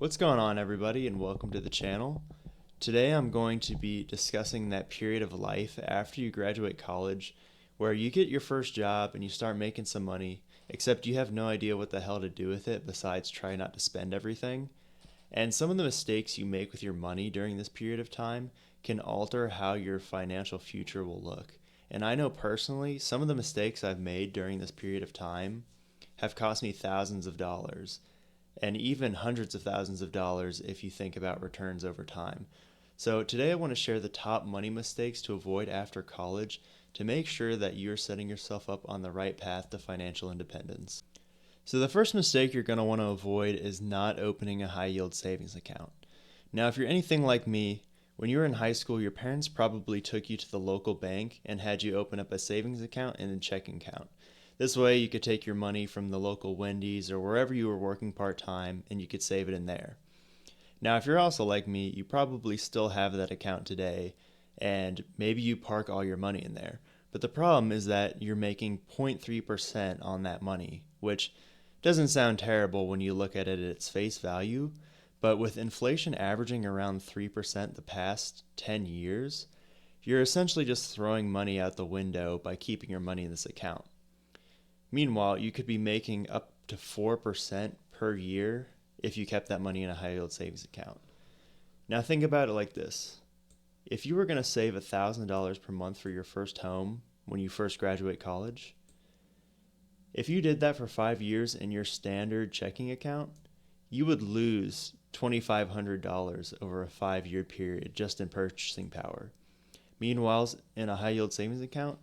What's going on, everybody, and welcome to the channel. Today I'm going to be discussing that period of life after you graduate college where you get your first job and you start making some money, except you have no idea what the hell to do with it besides try not to spend everything. And some of the mistakes you make with your money during this period of time can alter how your financial future will look. And I know personally, some of the mistakes I've made during this period of time have cost me thousands of dollars and even hundreds of thousands of dollars if you think about returns over time. So today I want to share the top money mistakes to avoid after college to make sure that you're setting yourself up on the right path to financial independence. So the first mistake you're going to want to avoid is not opening a high yield savings account. Now, if you're anything like me, when you were in high school, your parents probably took you to the local bank and had you open up a savings account and a checking account. This way, you could take your money from the local Wendy's or wherever you were working part time and you could save it in there. Now, if you're also like me, you probably still have that account today and maybe you park all your money in there. But the problem is that you're making 0.3% on that money, which doesn't sound terrible when you look at it at its face value, but with inflation averaging around 3% the past 10 years, you're essentially just throwing money out the window by keeping your money in this account. Meanwhile, you could be making up to 4% per year if you kept that money in a high yield savings account. Now, think about it like this. If you were going to save $1,000 per month for your first home when you first graduate college, if you did that for 5 years in your standard checking account, you would lose $2,500 over a 5 year period just in purchasing power. Meanwhile, in a high yield savings account,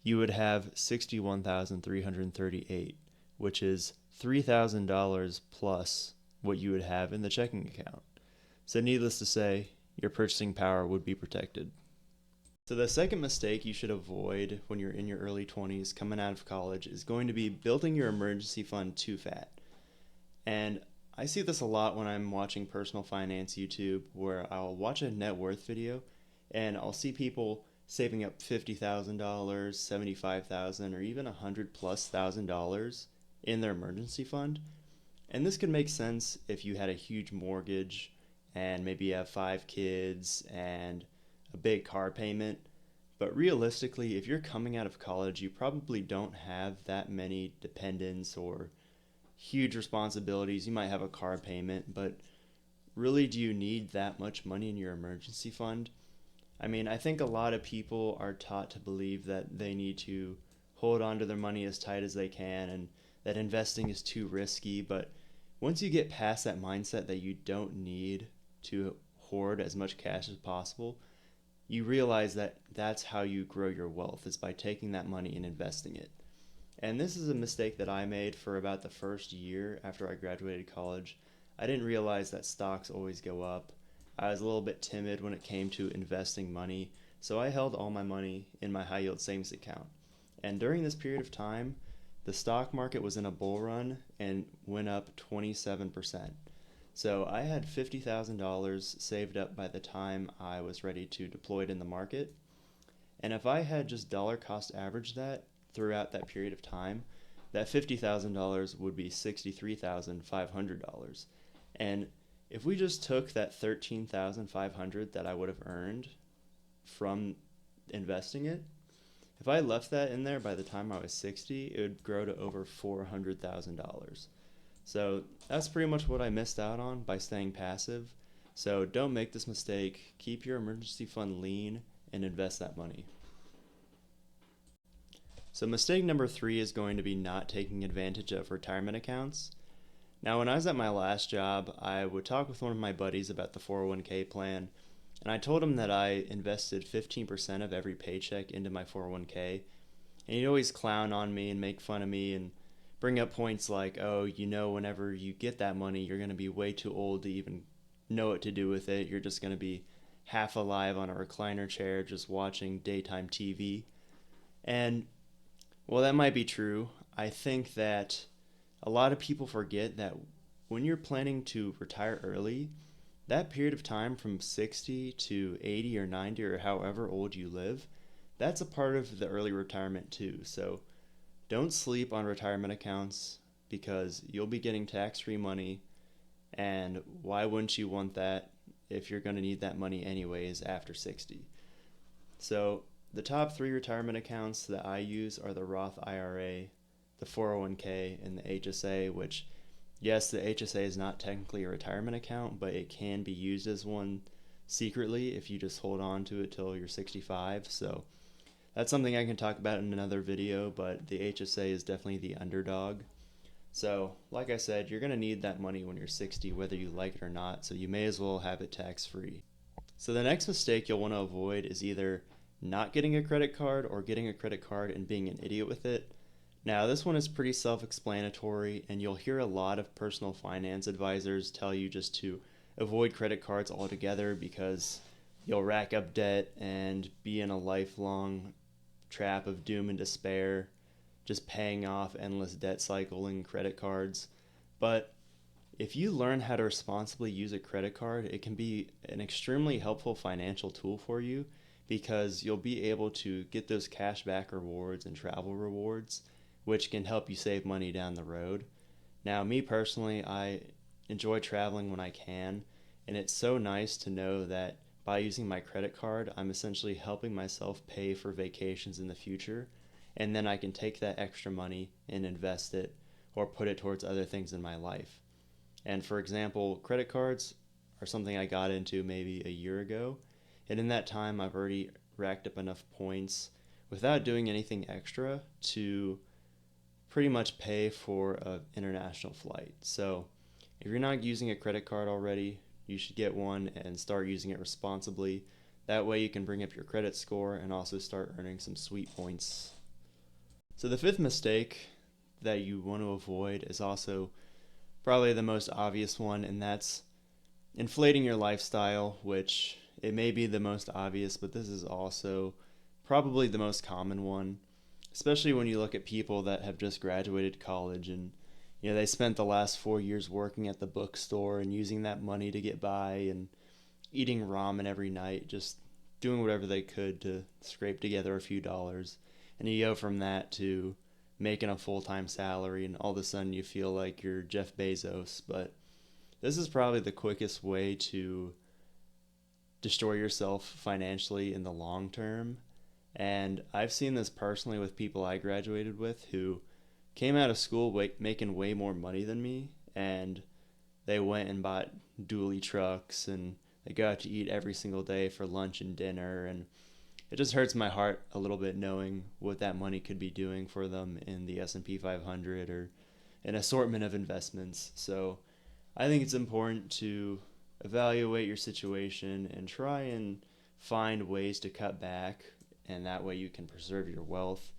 you would have 61,338, which is $3,000 plus what you would have in the checking account. So needless to say, your purchasing power would be protected. So the second mistake you should avoid when you're in your early 20s coming out of college is going to be building your emergency fund too fat. And I see this a lot when I'm watching personal finance YouTube, where I'll watch a net worth video and I'll see people saving up $50,000, $75,000, or even $100,000+ in their emergency fund. And this could make sense if you had a huge mortgage and maybe you have 5 kids and a big car payment. But realistically, if you're coming out of college, you probably don't have that many dependents or huge responsibilities. You might have a car payment, but really, do you need that much money in your emergency fund? I mean, I think a lot of people are taught to believe that they need to hold on to their money as tight as they can and that investing is too risky. But once you get past that mindset that you don't need to hoard as much cash as possible, you realize that that's how you grow your wealth, is by taking that money and investing it. And this is a mistake that I made for about the first year after I graduated college. I didn't realize that stocks always go up. I was a little bit timid when it came to investing money, so I held all my money in my high yield savings account. And during this period of time, the stock market was in a bull run and went up 27%. So I had $50,000 saved up by the time I was ready to deploy it in the market. And if I had just dollar cost averaged that throughout that period of time, that $50,000 would be $63,500. And if we just took that $13,500 that I would have earned from investing it, if I left that in there by the time I was 60, it would grow to over $400,000. So that's pretty much what I missed out on by staying passive. So don't make this mistake. Keep your emergency fund lean and invest that money. So mistake number 3 is going to be not taking advantage of retirement accounts. Now, when I was at my last job, I would talk with one of my buddies about the 401k plan, and I told him that I invested 15% of every paycheck into my 401k, and he'd always clown on me and make fun of me and bring up points like, oh, whenever you get that money, you're going to be way too old to even know what to do with it. You're just going to be half alive on a recliner chair just watching daytime TV. And, well, that might be true. I think that a lot of people forget that when you're planning to retire early, that period of time from 60 to 80 or 90 or however old you live, that's a part of the early retirement too. So don't sleep on retirement accounts because you'll be getting tax-free money And why wouldn't you want that if you're going to need that money anyways after 60? So the top 3 retirement accounts that I use are the Roth IRA, the 401k, and the HSA, which, yes, the HSA is not technically a retirement account, but it can be used as one secretly if you just hold on to it till you're 65. So that's something I can talk about in another video, but the HSA is definitely the underdog. So, like I said, you're going to need that money when you're 60, whether you like it or not, so you may as well have it tax-free. So the next mistake you'll want to avoid is either not getting a credit card or getting a credit card and being an idiot with it. Now, this one is pretty self-explanatory, and you'll hear a lot of personal finance advisors tell you just to avoid credit cards altogether because you'll rack up debt and be in a lifelong trap of doom and despair, just paying off endless debt cycle and credit cards. But if you learn how to responsibly use a credit card, it can be an extremely helpful financial tool for you because you'll be able to get those cashback rewards and travel rewards, which can help you save money down the road. Now, me personally, I enjoy traveling when I can, and it's so nice to know that by using my credit card, I'm essentially helping myself pay for vacations in the future, and then I can take that extra money and invest it or put it towards other things in my life. And for example, credit cards are something I got into maybe a year ago, and in that time I've already racked up enough points without doing anything extra to pretty much pay for an international flight. So if you're not using a credit card already, you should get one and start using it responsibly. That way you can bring up your credit score and also start earning some sweet points. So the fifth mistake that you want to avoid is also probably the most obvious one, and that's inflating your lifestyle, which it may be the most obvious, but this is also probably the most common one, especially when you look at people that have just graduated college and they spent the last 4 years working at the bookstore and using that money to get by and eating ramen every night, just doing whatever they could to scrape together a few dollars. And you go from that to making a full-time salary, and all of a sudden you feel like you're Jeff Bezos. But this is probably the quickest way to destroy yourself financially in the long term. And I've seen this personally with people I graduated with who came out of school making way more money than me, and they went and bought dually trucks, and they go out to eat every single day for lunch and dinner, and it just hurts my heart a little bit knowing what that money could be doing for them in the S&P 500 or an assortment of investments. So I think it's important to evaluate your situation and try and find ways to cut back, and that way you can preserve your wealth.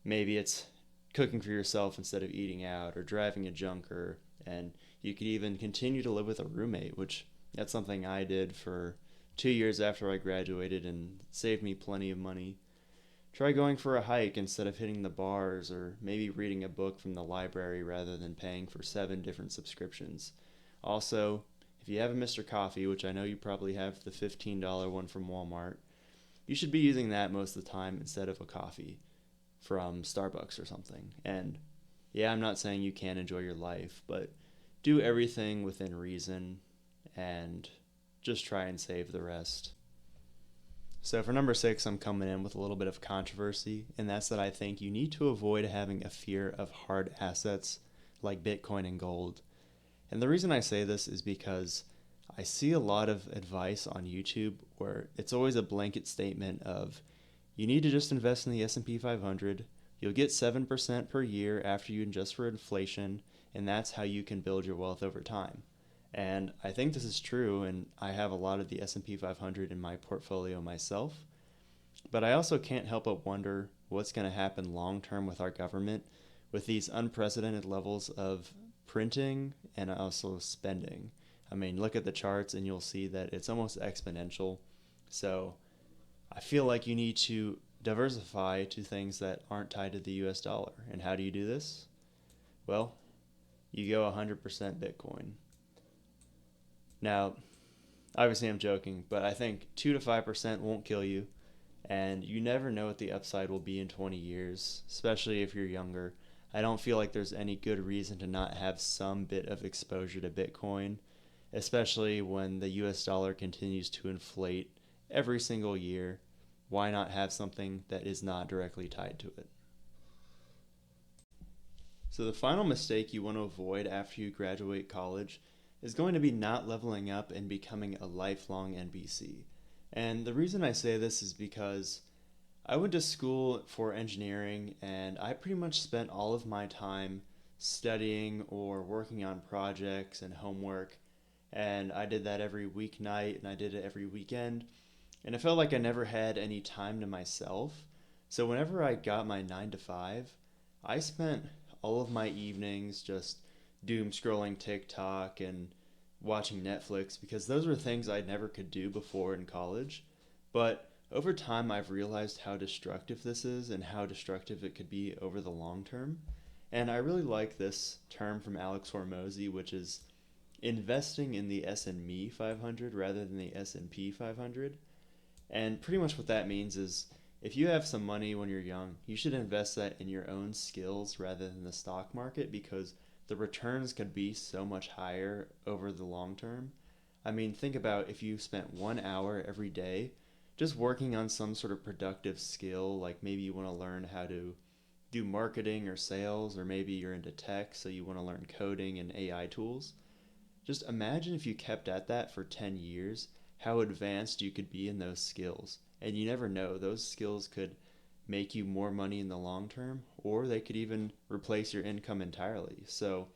Maybe it's cooking for yourself instead of eating out, or driving a junker, and you could even continue to live with a roommate, which that's something I did for 2 years after I graduated and saved me plenty of money. Try going for a hike instead of hitting the bars, or maybe reading a book from the library rather than paying for 7 different subscriptions. Also, if you haven't Mr. Coffee, which I know you probably have the $15 one from Walmart, you should be using that most of the time instead of a coffee from Starbucks or something. And yeah, I'm not saying you can't enjoy your life, but do everything within reason and just try and save the rest. So for number 6, I'm coming in with a little bit of controversy, and that's that I think you need to avoid having a fear of hard assets like Bitcoin and gold. And the reason I say this is because I see a lot of advice on YouTube where it's always a blanket statement of you need to just invest in the S&P 500, you'll get 7% per year after you adjust for inflation, and that's how you can build your wealth over time. And I think this is true, and I have a lot of the S&P 500 in my portfolio myself. But I also can't help but wonder what's going to happen long term with our government with these unprecedented levels of printing and also spending. I mean, look at the charts and you'll see that it's almost exponential. So I feel like you need to diversify to things that aren't tied to the US dollar. And how do you do this? Well, you go 100% Bitcoin. Now, obviously I'm joking, but I think 2 to 5% won't kill you, and you never know what the upside will be in 20 years, especially if you're younger. I don't feel like there's any good reason to not have some bit of exposure to Bitcoin, especially when the US dollar continues to inflate every single year. Why not have something that is not directly tied to it? So, the final mistake you want to avoid after you graduate college is going to be not leveling up and becoming a lifelong NPC. And the reason I say this is because I went to school for engineering and I pretty much spent all of my time studying or working on projects and homework. And I did that every weeknight and I did it every weekend. And it felt like I never had any time to myself. So whenever I got my 9 to 5, I spent all of my evenings just doom scrolling TikTok and watching Netflix because those were things I never could do before in college. But over time, I've realized how destructive this is and how destructive it could be over the long term. And I really like this term from Alex Hormozy, which is investing in the S&P 500 rather than the S&P 500. And pretty much what that means is if you have some money when you're young, you should invest that in your own skills rather than the stock market because the returns could be so much higher over the long term. I mean, think about if you spent 1 hour every day just working on some sort of productive skill, like maybe you want to learn how to do marketing or sales, or maybe you're into tech, so you want to learn coding and AI tools. Just imagine if you kept at that for 10 years, how advanced you could be in those skills. And you never know, those skills could make you more money in the long term, or they could even replace your income entirely. So,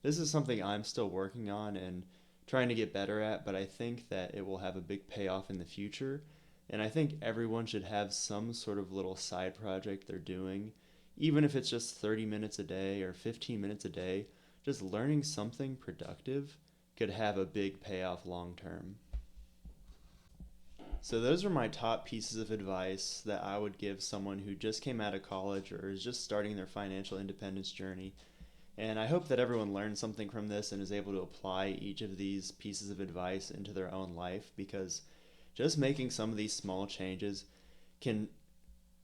this is something I'm still working on and trying to get better at, but I think that it will have a big payoff in the future. And I think everyone should have some sort of little side project they're doing, even if it's just 30 minutes a day or 15 minutes a day. Just learning something productive could have a big payoff long term. So, those are my top pieces of advice that I would give someone who just came out of college or is just starting their financial independence journey. And I hope that everyone learned something from this and is able to apply each of these pieces of advice into their own life because just making some of these small changes can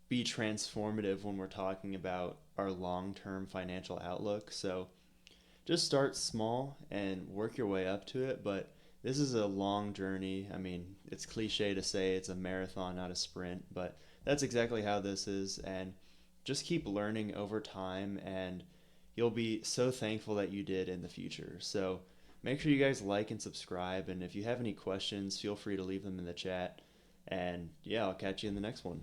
be transformative when we're talking about our long term financial outlook. So, just start small and work your way up to it. But this is a long journey. I mean, it's cliche to say it's a marathon, not a sprint, but that's exactly how this is. And just keep learning over time, and you'll be so thankful that you did in the future. So make sure you guys like and subscribe. And if you have any questions, feel free to leave them in the chat. And yeah, I'll catch you in the next one.